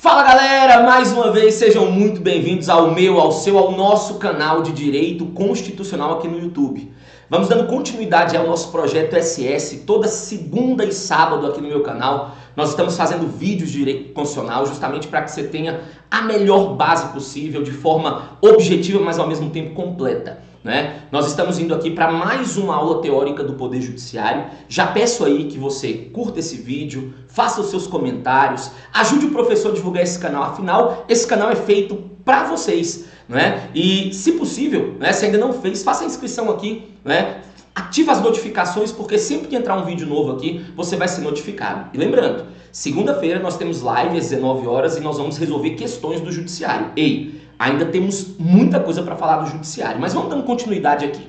Fala galera, mais uma vez sejam muito bem-vindos ao meu, ao seu, ao nosso canal de Direito Constitucional aqui no YouTube. Vamos dando continuidade ao nosso projeto SS, toda segunda e sábado aqui no meu canal. Nós estamos fazendo vídeos de Direito Constitucional justamente para que você tenha a melhor base possível, de forma objetiva, mas ao mesmo tempo completa. Nós estamos indo aqui para mais uma aula teórica do Poder Judiciário. Já peço aí que você curta esse vídeo, faça os seus comentários, ajude o professor a divulgar esse canal, afinal, esse canal é feito para vocês. E, se possível, se ainda não fez, faça a inscrição aqui, ativa as notificações, porque sempre que entrar um vídeo novo aqui, você vai ser notificado. E lembrando, segunda-feira nós temos live às 19 horas e nós vamos resolver questões do Judiciário. Ainda temos muita coisa para falar do Judiciário, mas vamos dando continuidade aqui.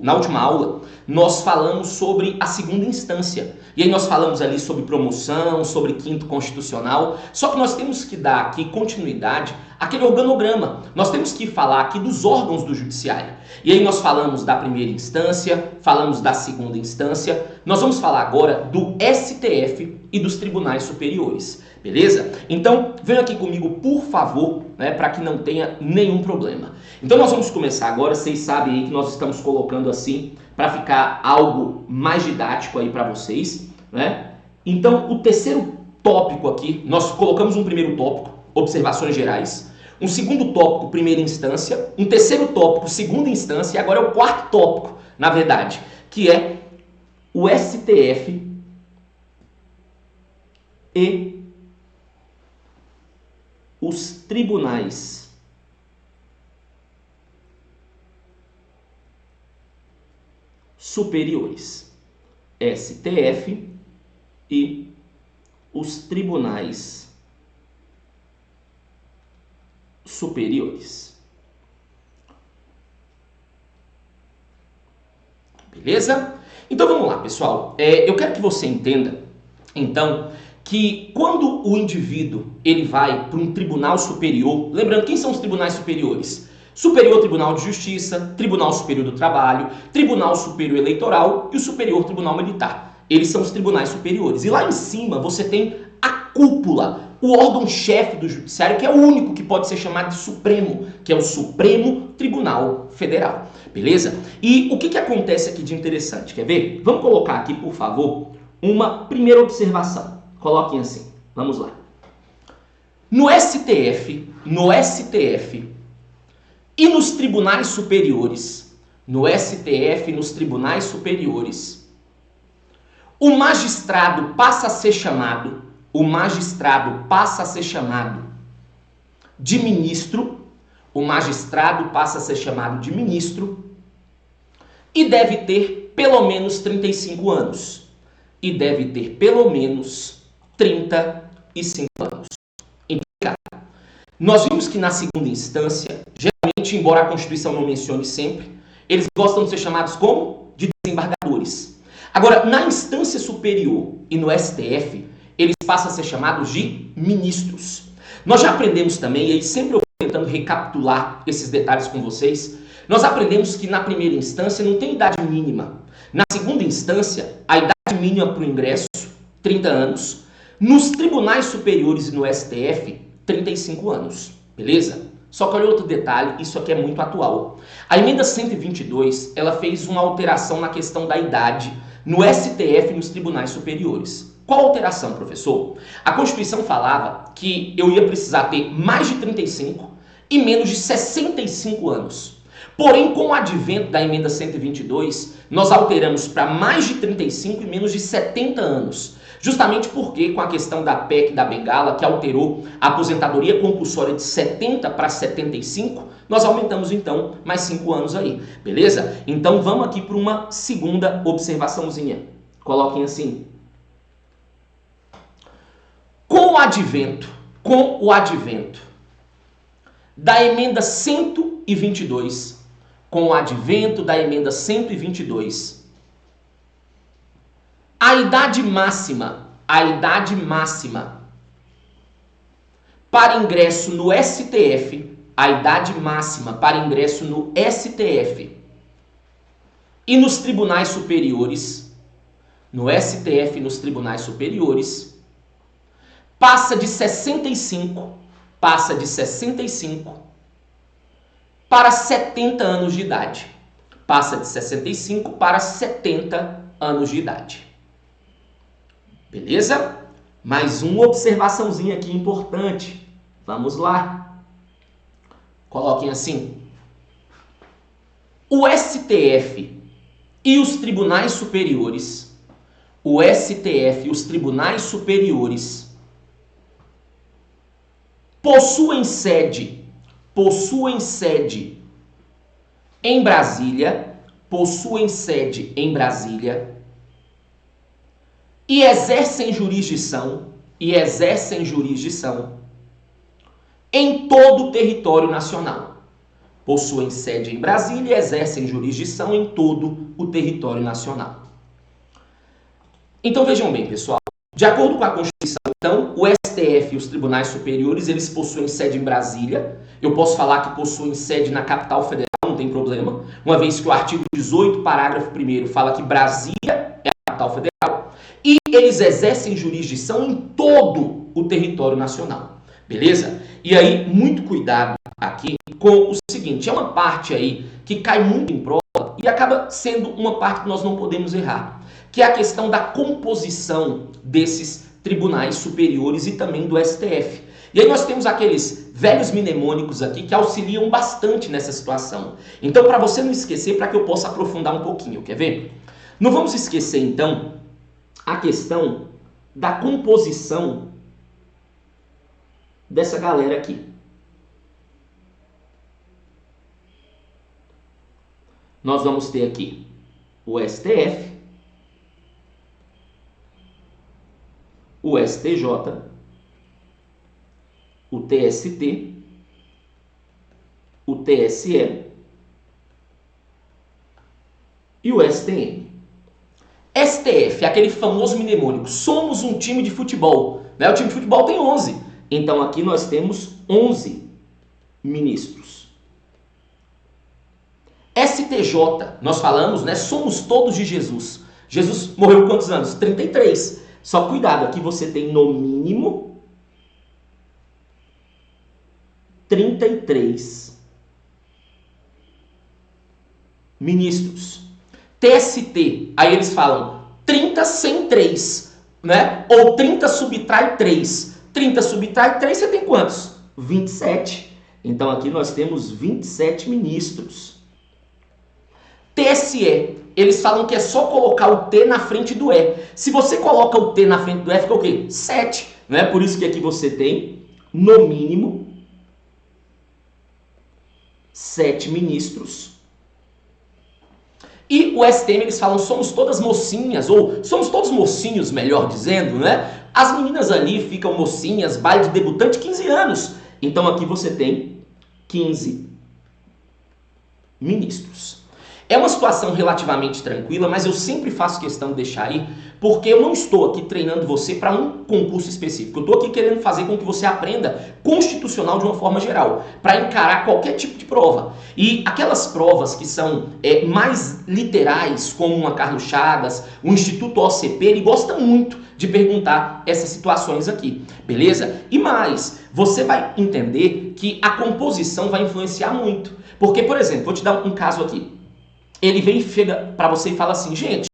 Na última aula, nós falamos sobre a segunda instância. E aí nós falamos ali sobre promoção, sobre quinto constitucional. Só que nós temos que dar aqui continuidade àquele organograma. Nós temos que falar aqui dos órgãos do Judiciário. E aí nós falamos da primeira instância, falamos da segunda instância. Nós vamos falar agora do STF e dos tribunais superiores. Beleza? Então, venha aqui comigo, por favor, para que não tenha nenhum problema. Então, nós vamos começar agora. Vocês sabem aí que nós estamos colocando assim para ficar algo mais didático aí para vocês, Então, o terceiro tópico aqui, nós colocamos um primeiro tópico, observações gerais, um segundo tópico, primeira instância, um terceiro tópico, segunda instância, e agora é o quarto tópico, na verdade, que é o STF e os tribunais superiores. STF e os tribunais superiores. Beleza? Então vamos lá, pessoal. Eu quero que você entenda, então, que quando o indivíduo ele vai para um tribunal superior, lembrando, quem são os tribunais superiores? Superior Tribunal de Justiça, Tribunal Superior do Trabalho, Tribunal Superior Eleitoral e o Superior Tribunal Militar. Eles são os tribunais superiores. E lá em cima você tem a cúpula, o órgão-chefe do Judiciário, que é o único que pode ser chamado de Supremo, que é o Supremo Tribunal Federal. Beleza? E o que acontece aqui de interessante? Quer ver? Vamos colocar aqui, por favor, uma primeira observação. Coloquem assim, vamos lá. No STF e nos tribunais superiores, o magistrado passa a ser chamado de ministro, e deve ter pelo menos 35 anos. Então, nós vimos que na segunda instância, geralmente, embora a Constituição não mencione sempre, eles gostam de ser chamados como? De desembargadores. Agora, na instância superior e no STF, eles passam a ser chamados de ministros. Nós já aprendemos também, e aí sempre eu vou tentando recapitular esses detalhes com vocês, nós aprendemos que na primeira instância não tem idade mínima. Na segunda instância, a idade mínima para o ingresso, 30 anos. Nos tribunais superiores e no STF, 35 anos. Beleza? Só que olha outro detalhe, isso aqui é muito atual. A emenda 122, ela fez uma alteração na questão da idade no STF e nos tribunais superiores. Qual alteração, professor? A Constituição falava que eu ia precisar ter mais de 35 e menos de 65 anos. Porém, com o advento da emenda 122, nós alteramos para mais de 35 e menos de 70 anos. Justamente porque, com a questão da PEC da Bengala, que alterou a aposentadoria compulsória de 70 para 75, nós aumentamos então mais 5 anos aí, beleza? Então vamos aqui para uma segunda observaçãozinha. Coloquem assim. Com o advento da emenda 122, a idade máxima para ingresso no STF, e nos tribunais superiores, passa de 65 para 70 anos de idade. Passa de 65 para 70 anos de idade. Beleza? Mais uma observaçãozinha aqui importante. Vamos lá. Coloquem assim. O STF e os tribunais superiores, possuem sede em Brasília, e exercem jurisdição em todo o território nacional. Possuem sede em Brasília e exercem jurisdição em todo o território nacional. Então vejam bem, pessoal, de acordo com a Constituição, então, o STF e os tribunais superiores, eles possuem sede em Brasília. Eu posso falar que possuem sede na capital federal, não tem problema, uma vez que o artigo 18, parágrafo 1º, fala que Brasília é a capital federal, e eles exercem jurisdição em todo o território nacional, beleza? E aí, muito cuidado aqui com o seguinte, é uma parte aí que cai muito em prova e acaba sendo uma parte que nós não podemos errar, que é a questão da composição desses tribunais superiores e também do STF. E aí nós temos aqueles velhos mnemônicos aqui que auxiliam bastante nessa situação. Então, para você não esquecer, para que eu possa aprofundar um pouquinho, quer ver? Não vamos esquecer, então, a questão da composição dessa galera aqui. Nós vamos ter aqui o STF, o STJ, o TST, o TSE e o STM. STF, aquele famoso mnemônico, somos um time de futebol, né? O time de futebol tem 11, então aqui nós temos 11 ministros. STJ, nós falamos, né? Somos todos de Jesus. Jesus morreu com quantos anos? 33. Só cuidado, aqui você tem no mínimo 33 ministros. TST, aí eles falam 30 sem 3, né? Ou 30 subtrai 3. 30 subtrai 3, você tem quantos? 27. Então aqui nós temos 27 ministros. TSE, eles falam que é só colocar o T na frente do E. Se você coloca o T na frente do E, fica o quê? 7. Né? Por isso que aqui você tem, no mínimo, 7 ministros. E o STM, eles falam, somos todas mocinhas, ou somos todos mocinhos, melhor dizendo, né? As meninas ali ficam mocinhas, baile de debutante, 15 anos. Então aqui você tem 15 ministros. É uma situação relativamente tranquila, mas eu sempre faço questão de deixar aí, porque eu não estou aqui treinando você para um concurso específico. Eu estou aqui querendo fazer com que você aprenda constitucional de uma forma geral, para encarar qualquer tipo de prova. E aquelas provas que são mais literais, como uma Carlos Chagas, o Instituto OCP, ele gosta muito de perguntar essas situações aqui, beleza? E mais, você vai entender que a composição vai influenciar muito. Porque, por exemplo, vou te dar um caso aqui. Ele vem e chega para você e fala assim, gente,